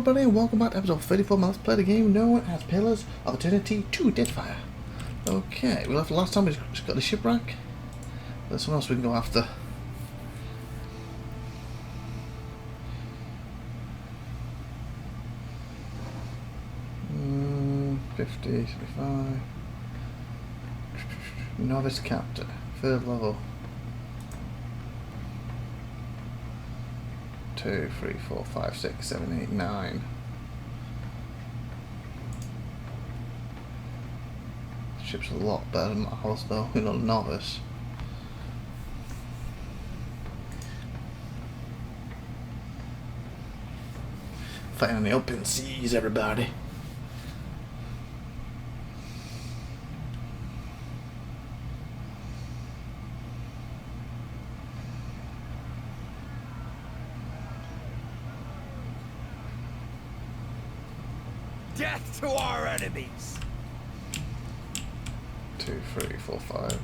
everybody, and welcome back to episode 34 of Let's Play the game known as Pillars of Eternity 2 Deadfire. Okay, we left last time, we just got the shipwreck. There's someone else we can go after. Mm, 50, 75. Novice Captain, 3rd level. 2, 3, 4, 5, 6, 7, 8, 9. The ship's a lot better than ours though, you're not a novice. Fighting on the open seas, everybody. Death to our enemies! 2, 3, 4, 5.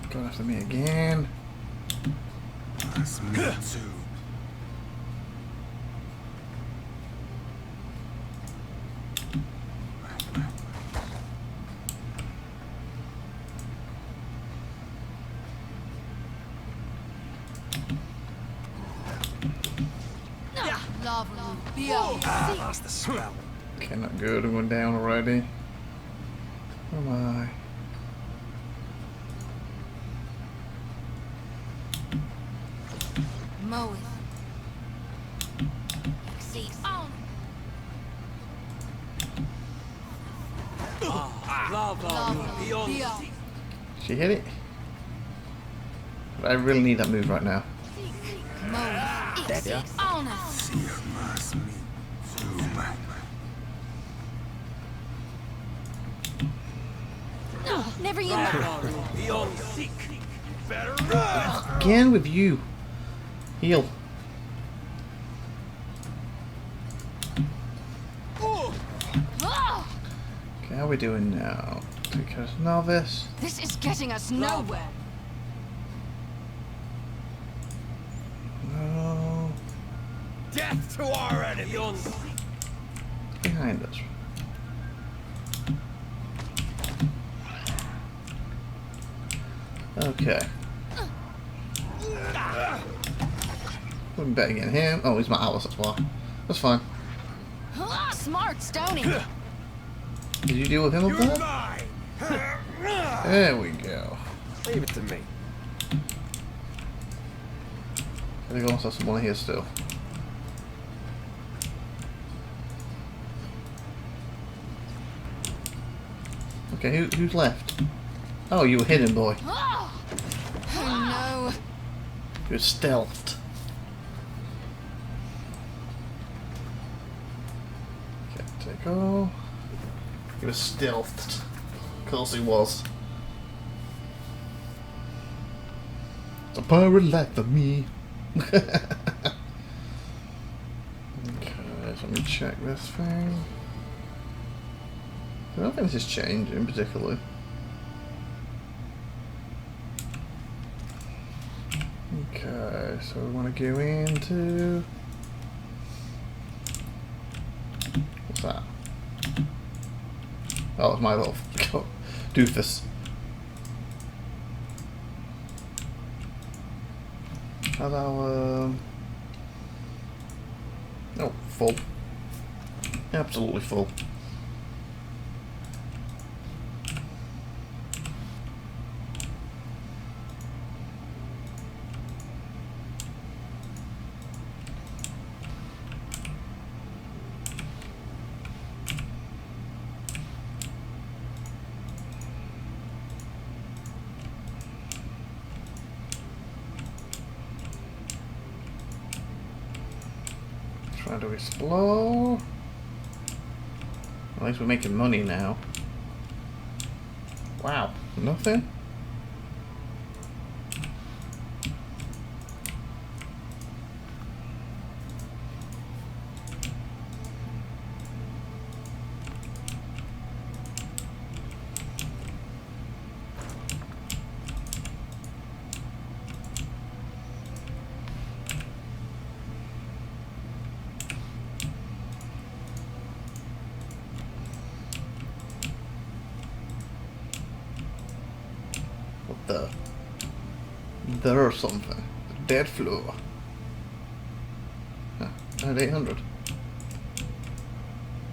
Going after me again. That's me too. Lost the spell. Okay, not good. I'm going down already. Where am I? Moweth. See on. Lava. She hit it? But I really need that move right now. Moweth. On us. Never you know. Again with you. Heal. Okay, how are we doing now? Because novice. This is getting us nowhere. No. Death to our enemies! Behind us. Okay. Wouldn't bet against him. Oh, he's my Alice, that's why. That's fine. Smart, Stony. Did you deal with him up there? Mine. There we go. Leave it to me. I think I also have someone here still. Okay, who's left? Oh, you were hidden, boy. Oh no. You're stealthed. Okay, take all. He was stealthed. Of course he was. It's a pirate life for me. Okay, so let me check this thing. I don't think this is changing particularly. Okay, so we want to go into... What's that? Oh, it's my little doofus. How's our... Oh, full. Absolutely full. Trying to explore. At least we're making money now. Wow, nothing? There's something. Dead floor. Yeah, and 800.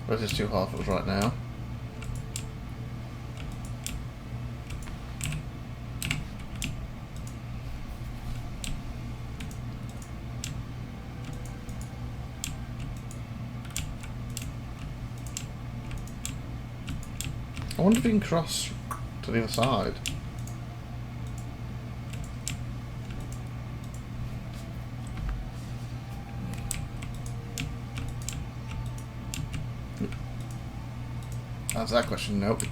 But it's too hard for us right now. I wonder if we can cross to the other side. Answer that question, nope. So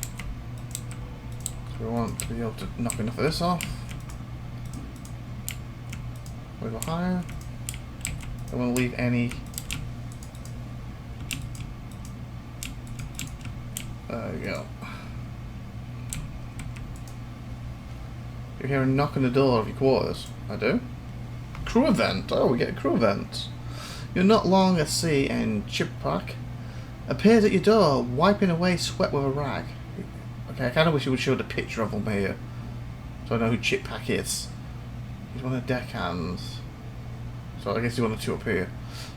we want to be able to knock enough of this off. We go higher. Don't want to leave any. There we go. You hear a knock on the door of your quarters. I do. Crew event. Oh, we get a crew event. You're not long at sea and shipwreck appears at your door, wiping away sweat with a rag. Okay, I kind of wish you would show the picture of him here, so I know who Chippack is. He's one of the deckhands. So I guess he's one of the two up here.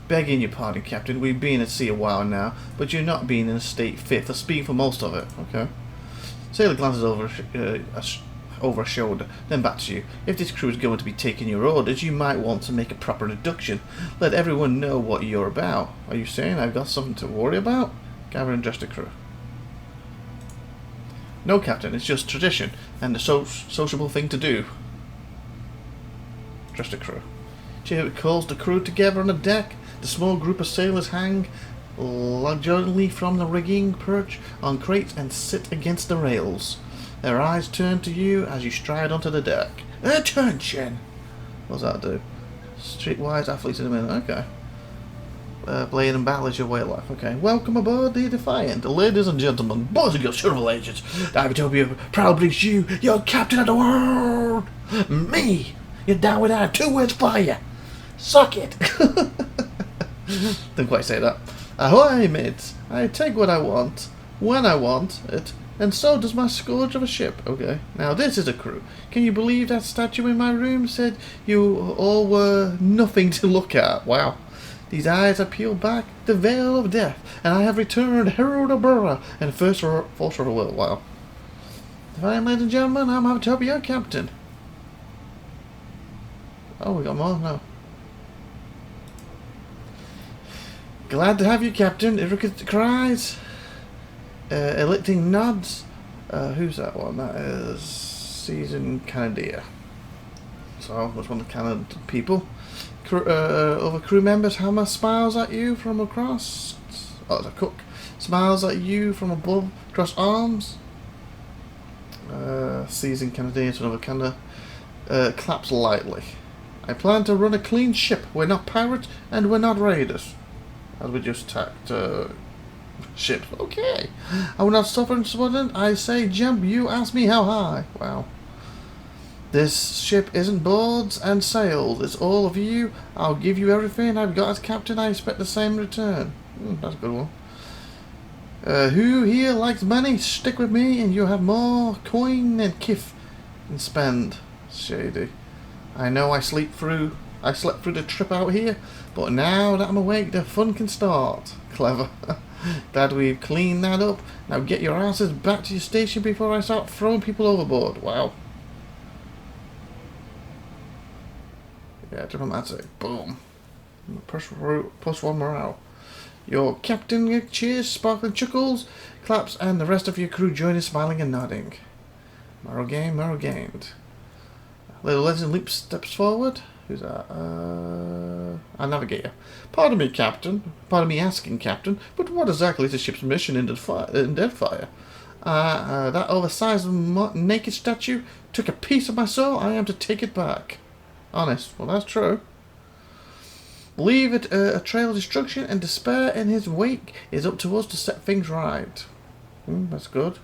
Begging your pardon, Captain. We've been at sea a while now, but you're not being in a state fit for speaking for most of it. Okay. Sailor glances over a shoulder, then back to you. If this crew is going to be taking your orders, you might want to make a proper introduction. Let everyone know what you're about. Are you saying I've got something to worry about? Gather and dress the crew. No, Captain, it's just tradition, and a sociable thing to do. Dress the crew. Chip calls the crew together on the deck. The small group of sailors hang luxuriantly from the rigging, perch on crates, and sit against the rails. Their eyes turn to you as you stride onto the deck. Attention! What does that do? Streetwise athletes in a minute. Okay. Playing in battle is your way of life. Okay. Welcome aboard the Defiant. Ladies and gentlemen, boys and girls, shuttle agents. IVATOPIA proudly brings you your captain of the world. Me! You're down with that. 2 words for you. Suck it! Didn't quite say that. Ahoy, mates. I take what I want, when I want it, and so does my scourge of a ship. Okay, now this is a crew. Can you believe that statue in my room said you all were nothing to look at? Wow. These eyes have peeled back the veil of death, and I have returned herald of Burra and first force of the world. Wow. Fine, ladies and gentlemen, I'm IVATOPIA, captain. Oh, we got more? No. Glad to have you, Captain. Irritated cries. Electing nods. Who's that one? That is Season Canada. So, that's one of the Canada people. Other crew members, Hammer smiles at you from across. Oh, it's a cook. Smiles at you from above, cross arms. Season Canadian to another Canada. Claps lightly. I plan to run a clean ship. We're not pirates and we're not raiders. As we just attacked ships. Okay. I will not suffer in subordinate. I say jump, you ask me how high. Wow. This ship isn't boards and sails. It's all of you. I'll give you everything I've got as captain. I expect the same in return. That's a good one. Who here likes money? Stick with me and you'll have more coin and kif and spend. Shady. I know I slept through the trip out here, but now that I'm awake, the fun can start. Clever. Glad we've cleaned that up. Now get your asses back to your station before I start throwing people overboard. Wow. Yeah, diplomatic. Boom. +1 morale. Your captain cheers, sparkling chuckles, claps, and the rest of your crew join in smiling and nodding. Morale gained, morale gained. Little legend leaps steps forward. Who's that? Our navigator. Pardon me, Captain. Pardon me asking, Captain, but what exactly is the ship's mission in Deadfire? That oversized naked statue took a piece of my soul. I am to take it back. Honest. Well, that's true. Leave it a trail of destruction and despair in his wake. It's up to us to set things right. That's good.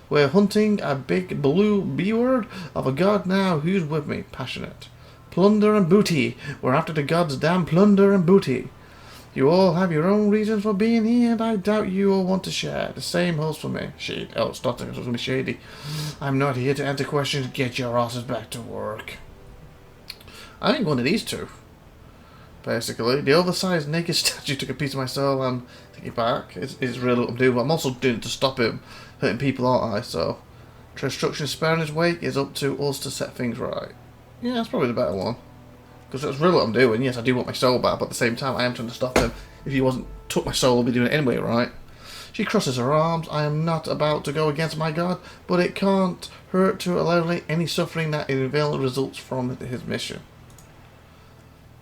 We're hunting a big blue B-word of a god now. Who's with me? Passionate. Plunder and booty. We're after the gods' damn plunder and booty. You all have your own reasons for being here, and I doubt you all want to share. The same holds for me. Shade. Oh, it's not. It's going to be shady. I'm not here to answer questions. Get your asses back to work. I think one of these two. Basically, the oversized naked statue took a piece of my soul and take it back. It's really what I'm doing, but I'm also doing it to stop him hurting people, aren't I? So, destruction sparing his wake is up to us to set things right. Yeah, that's probably the better one. Because that's really what I'm doing. Yes, I do want my soul back, but at the same time, I am trying to stop him. If he wasn't took my soul, I'd be doing it anyway, right? She crosses her arms. I am not about to go against my God, but it can't hurt to alleviate any suffering that inevitably results from his mission.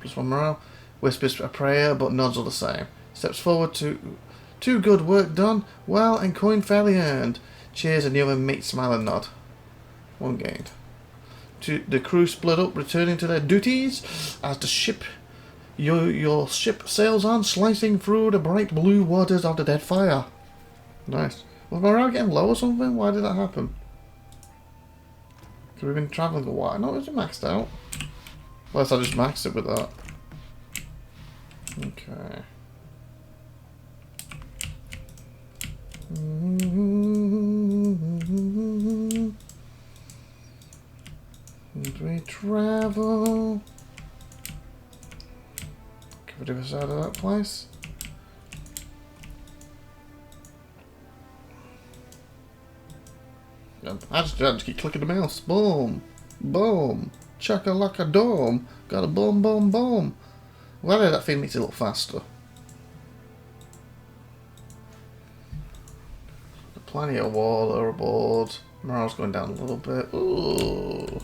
+1 morale. Whispers a prayer, but nods all the same. Steps forward to good work done, well and coin fairly earned. Cheers, and the other mates smile and nod. 1 gained. The crew split up, returning to their duties as the ship, your ship sails on, slicing through the bright blue waters of the Deadfire. Nice. Was my morale getting low or something? Why did that happen? Because we've been travelling a while. No, is it maxed out? Unless I just maxed it with that. Okay. And we travel. Can we do this out of that place? I just keep clicking the mouse. Boom. Boom. Chaka-laka-dome. Got a boom, boom, boom. Well, that thing makes it a little faster. Plenty of water aboard. Morale's going down a little bit. Ooh.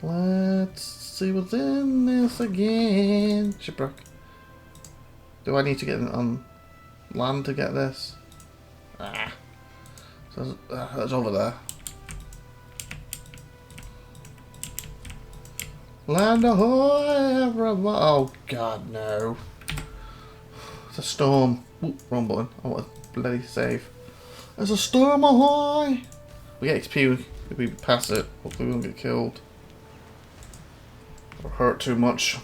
Let's see what's in this again. Shipwreck. Do I need to get on land to get this? Ah. So that's over there. Land ahoy, everyone. Oh, God, no. It's a storm. Ooh, wrong button. I want to bloody save. There's a storm ahoy. We get XP if we pass it. Hopefully we won't get killed. Or hurt too much.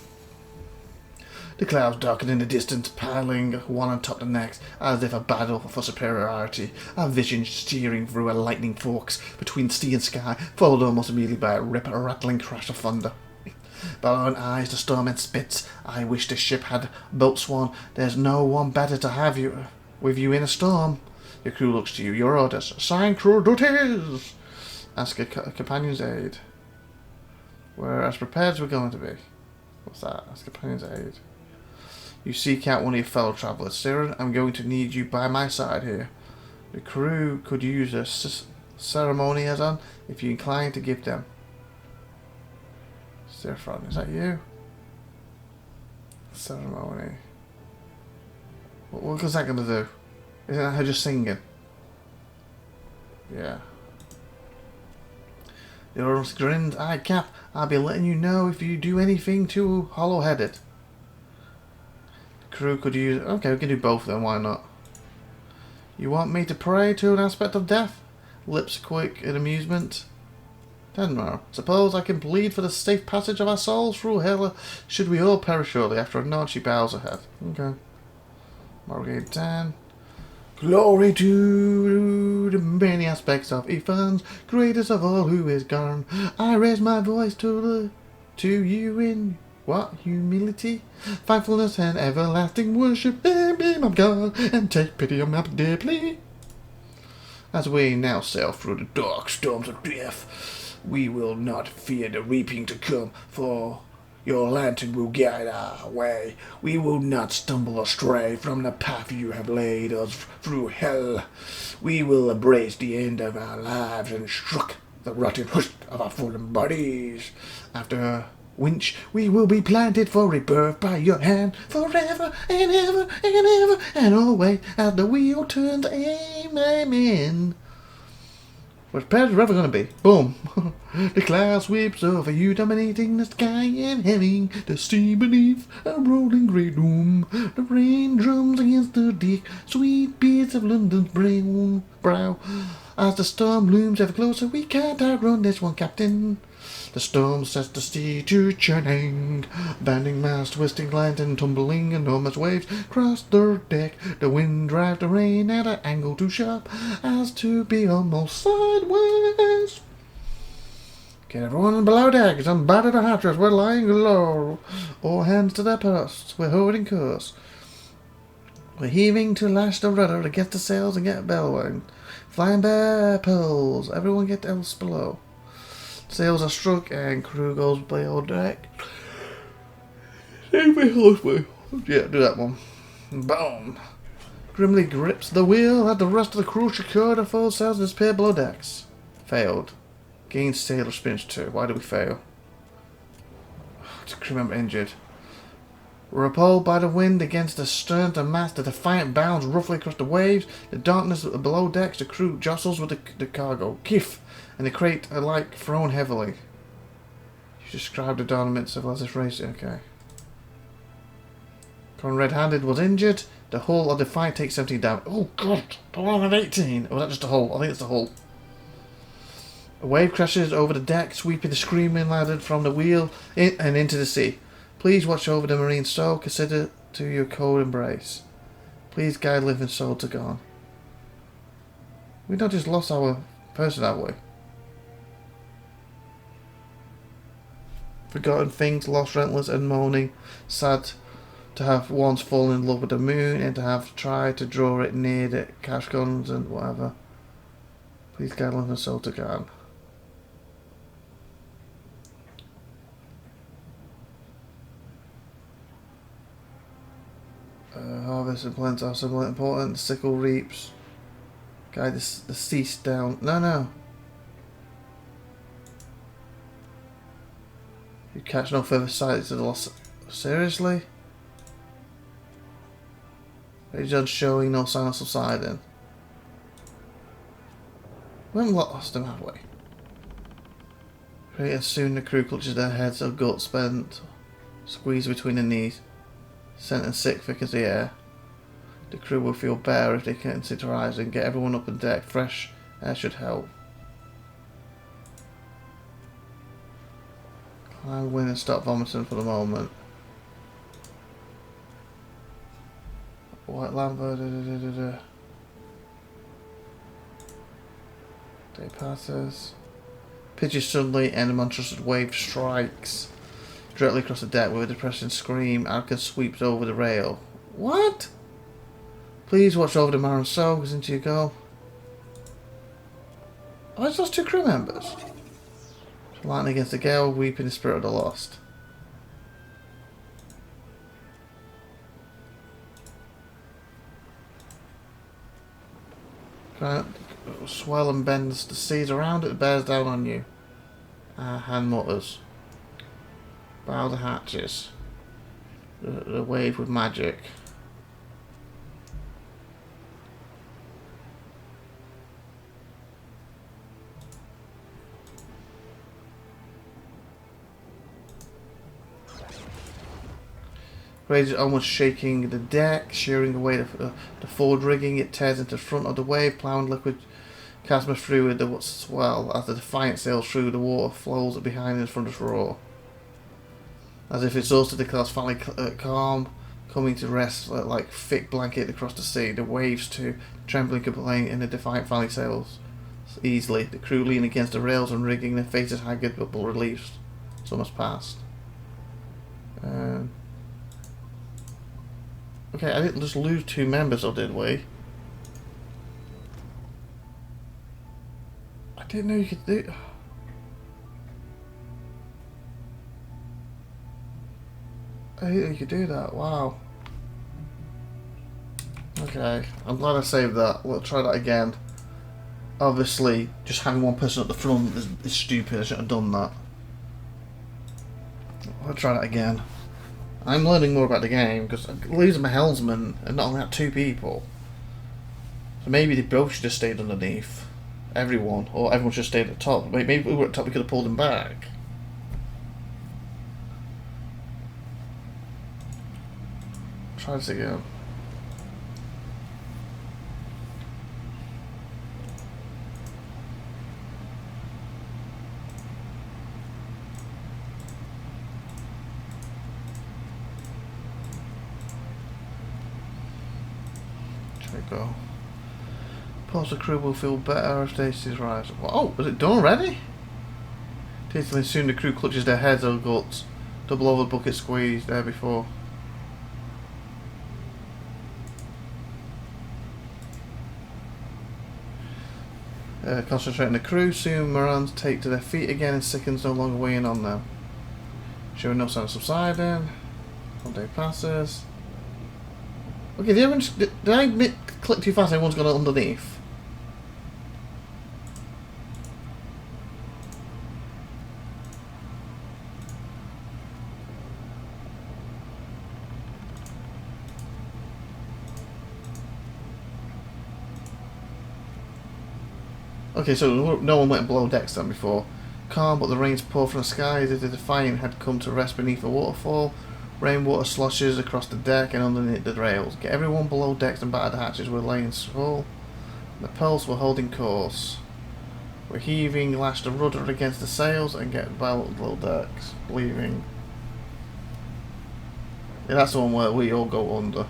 The clouds darken in the distance, piling one on top of the next, as if a battle for superiority. A vision steering through a lightning forks between sea and sky, followed almost immediately by a rattling crash of thunder. Bellowing eyes, the storm and spits. I wish the ship had boatswain. There's no one better to have you with you in a storm. Your crew looks to you. Your orders. Assign crew duties. Ask a companion's aid. We're as prepared as we're going to be. What's that? Ask companion's aid. You seek out one of your fellow travellers. Siren, I'm going to need you by my side here. The crew could use a ceremony as on if you incline to give them. Seraphon, is that you? Ceremony. What is that going to do? Isn't that her just singing? Yeah. The Earl grinned. Aye, Cap, I'll be letting you know if you do anything too hollow-headed. The crew could use... Okay, we can do both then, why not? You want me to pray to an aspect of death? Lips quick in amusement. Denmar, suppose I can plead for the safe passage of our souls through hell, should we all perish shortly. After a nod, she bows her head. Okay. Morgate 10. Glory to the many aspects of Ethan's, greatest of all who is gone. I raise my voice to you in what? Humility, thankfulness, and everlasting worship. And be my God, and take pity on my dear plea. As we now sail through the dark storms of death, we will not fear the reaping to come, for your lantern will guide our way. We will not stumble astray from the path you have laid us through hell. We will embrace the end of our lives and struck the rotten husk of our fallen bodies. After winch, we will be planted for rebirth by your hand forever and ever and ever and always as the wheel turns. Amen. What's Paris ever going to be? Boom. The cloud sweeps over you, dominating the sky and heaving the sea beneath a rolling grey doom. The rain drums against the deck, sweet beads of London's brow. As the storm looms ever closer, we can't outrun this one, Captain. The storm sets the sea to churning, bending mast, twisting lantern, tumbling enormous waves across the deck. The wind drives the rain at an angle too sharp as to be almost sideways. Get everyone below decks and batter the hatches. We're lying low. All hands to their posts. We're holding course. We're heaving to lash the rudder against the sails and get bellowing. Flying bare poles. Everyone get else below. Sails are struck and crew goes below deck. Yeah, do that one. Boom. Grimly grips the wheel at the rest of the crew secure the full sails and disappear below decks. Failed. Gained sailor spins too. Why did we fail? Crew member injured. Repelled by the wind against the stern of the mast, the Defiant bounds roughly across the waves. The darkness below decks, the crew jostles with the cargo. Kiff! And the crate alike thrown heavily. You described the dominance of this race. Okay. Con red-handed was injured. The hull of the Defiant takes 17 damage. Oh god! Along at 18. Or was that just the hull? I think it's the hull. A wave crashes over the deck, sweeping the screaming ladder from the wheel and into the sea. Please watch over the marine soul. Consider to your cold embrace. Please guide living soul to gone. We not just lost our person, have we? Forgotten things, lost, rentless and moaning. Sad to have once fallen in love with the moon and to have tried to draw it near the cash guns and whatever. Please guide living soul to gone. Harvest and plants are somewhat important. Sickle reaps. Guide the cease down. No. You catch no further sights of the loss. Seriously? Judge showing no sign of subsiding. We haven't lost him, have we? Pretty soon the crew clutches their heads of guts spent. Squeezed between the knees. Scent and sick thick as the air. The crew will feel better if they can sit rise and get everyone up on deck. Fresh air should help. Climb wind and stop vomiting for the moment. White lamp. Day passes. Pitches suddenly and a monstrous wave strikes directly across the deck with a depressing scream. Alka sweeps over the rail. What? Please watch over the marine soul because into you go. Oh, it's those two crew members. Lightning against the gale, weeping the spirit of the lost. Swell and bends the seas around it, bears down on you. Hand mutters. Bow the hatches. The wave with magic. Rage is almost shaking the deck, shearing away the forward rigging. It tears into the front of the wave, plowing liquid chasma through with the swell as the Defiant sails through the water, flows behind and in front of the roar. As if exhausted, the clouds finally calm, coming to rest like thick blanket across the sea. The waves too, trembling, complaining, and the Defiant finally sails easily. The crew lean against the rails and rigging, their faces haggard but relieved. It's almost past. Okay, I didn't just lose two members, or did we? I didn't know you could do... I didn't know you could do that, wow. Okay, I'm glad I saved that. We'll try that again. Obviously, just having one person at the front is stupid, I shouldn't have done that. I'll try that again. I'm learning more about the game because losing my helmsman and not only had two people. So maybe they both should have stayed underneath. Everyone. Or everyone should have stayed at the top. Maybe if we were at the top we could have pulled them back. Try this again. There we go. Perhaps the crew will feel better if they see the rise. Oh, was it done already? Tastily soon the crew clutches their heads or guts. Double over the bucket squeeze there before. Concentrating the crew, soon Morans take to their feet again and Sickens no longer weighing on them. Showing no sign of subsiding. 1 day passes. Okay, did I click too fast? Everyone's gone underneath. Okay, so no one went below decks then before. Calm, but the rains pour from the sky as if the Defiant had come to rest beneath a waterfall. Rainwater sloshes across the deck and underneath the rails. Get everyone below decks and battered hatches were laying full. The Pulse were holding course. We're heaving, lash the rudder against the sails and get below decks. Leaving. Yeah, that's the one where we all go under.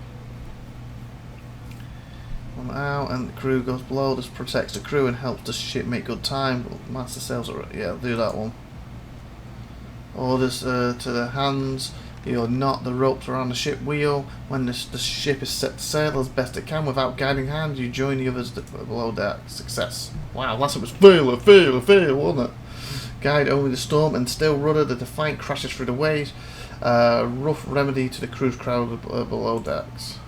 One out and the crew goes below. This protects the crew and helps the ship make good time. Master sails are, yeah, do that one. Orders to the hands. You'll knot the ropes around the ship wheel. When the ship is set to sail as best it can without guiding hands, you join the others below deck. Success. Wow, last one was fail, wasn't it? Guide only the storm and still rudder. The Defiant crashes through the waves. Rough remedy to the crew's crowd below decks.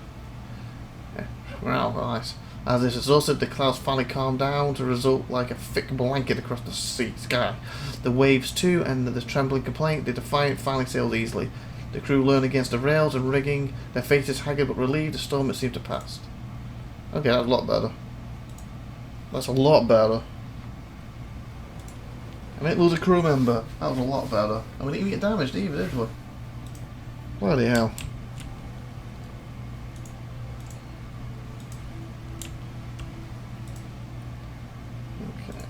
Yeah. Wow, nice. As is exhausted, the clouds finally calm down to result like a thick blanket across the sky. The waves too, and the trembling complaint, the Defiant finally sailed easily. The crew learn against the rails and rigging. Their faces haggard but relieved. The storm had seemed to pass. Okay, that's a lot better. That's a lot better. I didn't lose a crew member. That was a lot better. And we didn't even get damaged either, did we? Bloody hell. Okay.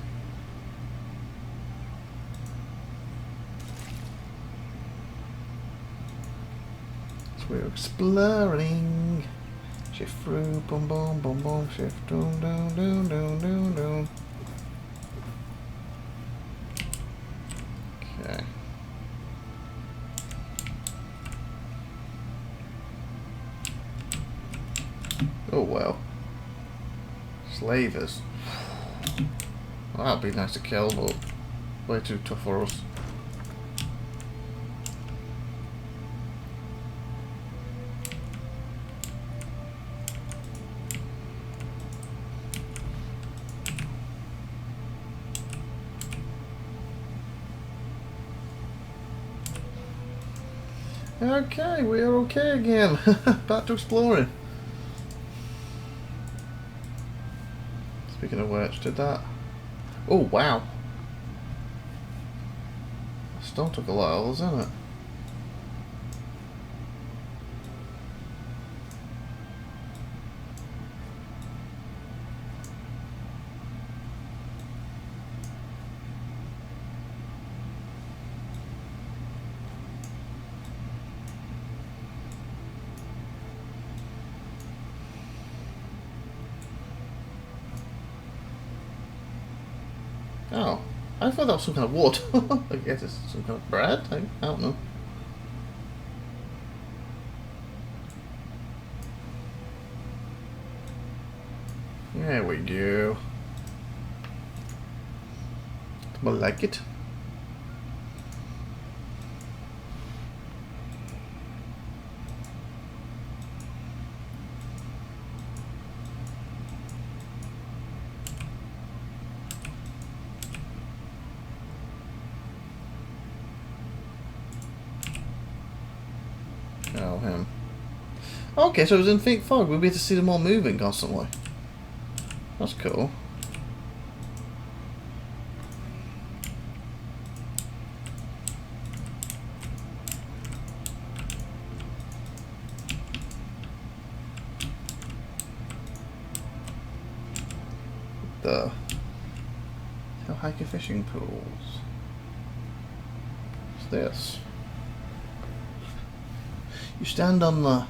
So we're exploring. Shift through, boom, boom, boom, boom, shift, doom, doom, doom, doom, doom, doom. Okay. Oh well. Slavers. Well, that'd be nice to kill, but way too tough for us. Okay, we are okay again. Back to exploring. Speaking of which, did that? Oh wow! Stone took a lot of holes, didn't it? Oh, I thought that was some kind of wood. I guess it's some kind of bread. I don't know. There we go. I like it. Oh, him. Okay, so it was in thick fog. We'll be able to see them all moving constantly. That's cool. The hiker fishing pools. What's this? You stand on the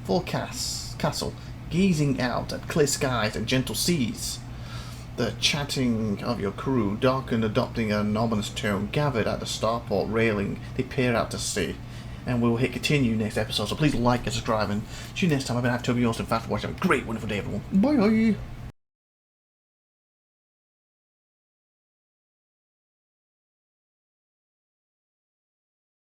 forecast castle. gazing out at clear skies and gentle seas. The chatting of your crew, dark and adopting an ominous tone, gathered at the starport railing. They peer out to sea. And we will hit continue next episode, so please like and subscribe, and see you next time. I've been IVATOPIA, Austin. Thanks for watching. Have a great, wonderful day, everyone. Bye.